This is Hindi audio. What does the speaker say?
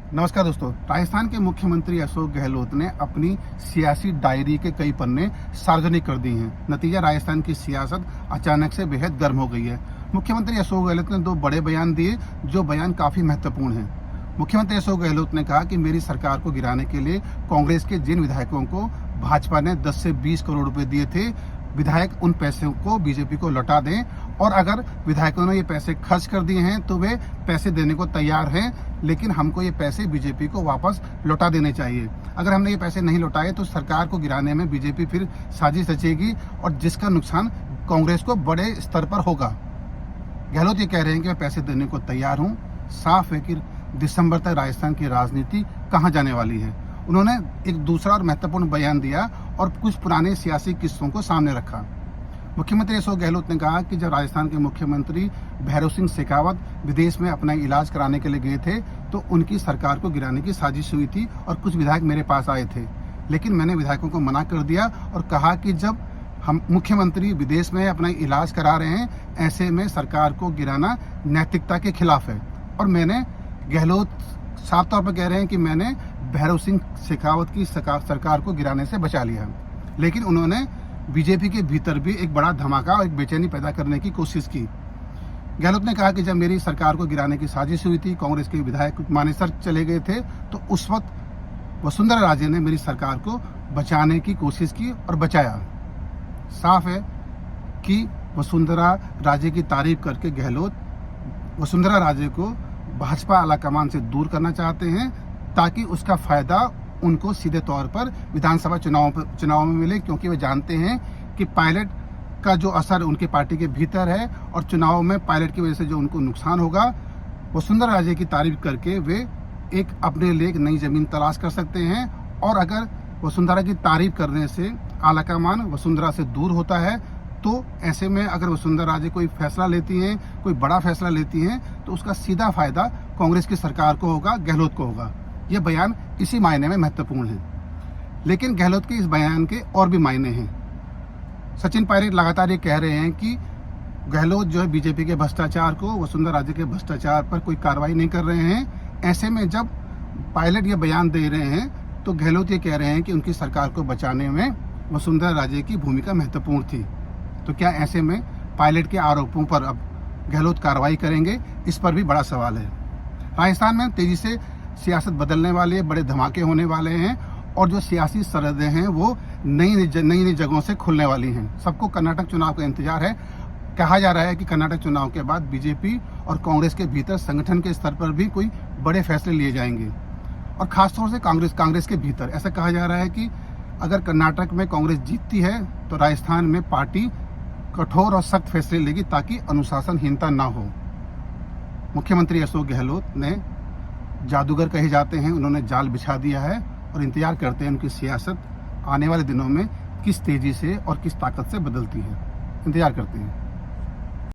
नमस्कार दोस्तों। राजस्थान के मुख्यमंत्री अशोक गहलोत ने अपनी सियासी डायरी के कई पन्ने सार्वजनिक कर दी हैं। नतीजा राजस्थान की सियासत अचानक से बेहद गर्म हो गई है। मुख्यमंत्री अशोक गहलोत ने 2 बड़े बयान दिए, जो बयान काफ़ी महत्वपूर्ण हैं। मुख्यमंत्री अशोक गहलोत ने कहा कि मेरी सरकार को गिराने के लिए कांग्रेस के जिन विधायकों को भाजपा ने 10 से 20 करोड़ रुपए दिए थे, विधायक उन पैसों को बीजेपी को लौटा दें, और अगर विधायकों ने ये पैसे खर्च कर दिए हैं तो वे पैसे देने को तैयार हैं, लेकिन हमको ये पैसे बीजेपी को वापस लौटा देने चाहिए। अगर हमने ये पैसे नहीं लौटाए तो सरकार को गिराने में बीजेपी फिर साजिश रचेगी और जिसका नुकसान कांग्रेस को बड़े स्तर पर होगा। गहलोत ये कह रहे हैं कि मैं पैसे देने को तैयार हूँ। साफ है कि दिसंबर तक राजस्थान की राजनीति कहाँ जाने वाली है। उन्होंने एक दूसरा और महत्वपूर्ण बयान दिया और कुछ पुराने सियासी किस्सों को सामने रखा। मुख्यमंत्री अशोक गहलोत ने कहा कि जब राजस्थान के मुख्यमंत्री भैरव सिंह शेखावत विदेश में अपना इलाज कराने के लिए गए थे तो उनकी सरकार को गिराने की साजिश हुई थी और कुछ विधायक मेरे पास आए थे, लेकिन मैंने विधायकों को मना कर दिया और कहा कि जब हम मुख्यमंत्री विदेश में अपना इलाज करा रहे हैं, ऐसे में सरकार को गिराना नैतिकता के खिलाफ है। और मैंने गहलोत साफ तौर पर कह रहे हैं कि मैंने भैरव सिंह शेखावत की सरकार को गिराने से बचा लिया, लेकिन उन्होंने बीजेपी के भीतर भी एक बड़ा धमाका और एक बेचैनी पैदा करने की कोशिश की। गहलोत ने कहा कि जब मेरी सरकार को गिराने की साजिश हुई थी, कांग्रेस के विधायक मानेसर चले गए थे, तो उस वक्त वसुंधरा राजे ने मेरी सरकार को बचाने की कोशिश की और बचाया। साफ है कि वसुंधरा राजे की तारीफ करके गहलोत वसुंधरा राजे को भाजपा आलाकमान से दूर करना चाहते हैं, ताकि उसका फायदा उनको सीधे तौर पर विधानसभा चुनाव में मिले, क्योंकि वे जानते हैं कि पायलट का जो असर उनके पार्टी के भीतर है और चुनाव में पायलट की वजह से जो उनको नुकसान होगा, वसुंधरा राजे की तारीफ करके वे एक अपने लिए एक नई जमीन तलाश कर सकते हैं। और अगर वसुंधरा की तारीफ करने से आलाकमान वसुंधरा से दूर होता है, तो ऐसे में अगर वसुंधरा राजे कोई फैसला लेती हैं, कोई बड़ा फैसला लेती हैं, तो उसका सीधा फायदा कांग्रेस की सरकार को होगा, गहलोत को होगा। यह बयान इसी मायने में महत्वपूर्ण है, लेकिन गहलोत के इस बयान के और भी मायने हैं। सचिन पायलट लगातार ये कह रहे हैं कि गहलोत जो है बीजेपी के भ्रष्टाचार को, वसुंधरा राजे के भ्रष्टाचार पर कोई कार्रवाई नहीं कर रहे हैं। ऐसे में जब पायलट ये बयान दे रहे हैं तो गहलोत ये कह रहे हैं कि उनकी सरकार को बचाने में वसुंधरा राजे की भूमिका महत्वपूर्ण थी। तो क्या ऐसे में पायलट के आरोपों पर अब गहलोत कार्रवाई करेंगे, इस पर भी बड़ा सवाल है। राजस्थान में तेजी से सियासत बदलने वाले बड़े धमाके होने वाले हैं और जो सियासी सरहदें हैं वो नई नई जगहों से खुलने वाली हैं। सबको कर्नाटक चुनाव का इंतजार है। कहा जा रहा है कि कर्नाटक चुनाव के बाद बीजेपी और कांग्रेस के भीतर संगठन के स्तर पर भी कोई बड़े फैसले लिए जाएंगे, और खासतौर से कांग्रेस के भीतर ऐसा कहा जा रहा है कि अगर कर्नाटक में कांग्रेस जीतती है तो राजस्थान में पार्टी कठोर और सख्त फैसले लेगी, ताकि अनुशासनहीनता ना हो। मुख्यमंत्री अशोक गहलोत ने जादूगर कहे जाते हैं, उन्होंने जाल बिछा दिया है और इंतजार करते हैं उनकी सियासत आने वाले दिनों में किस तेजी से और किस ताकत से बदलती है। इंतजार करते हैं।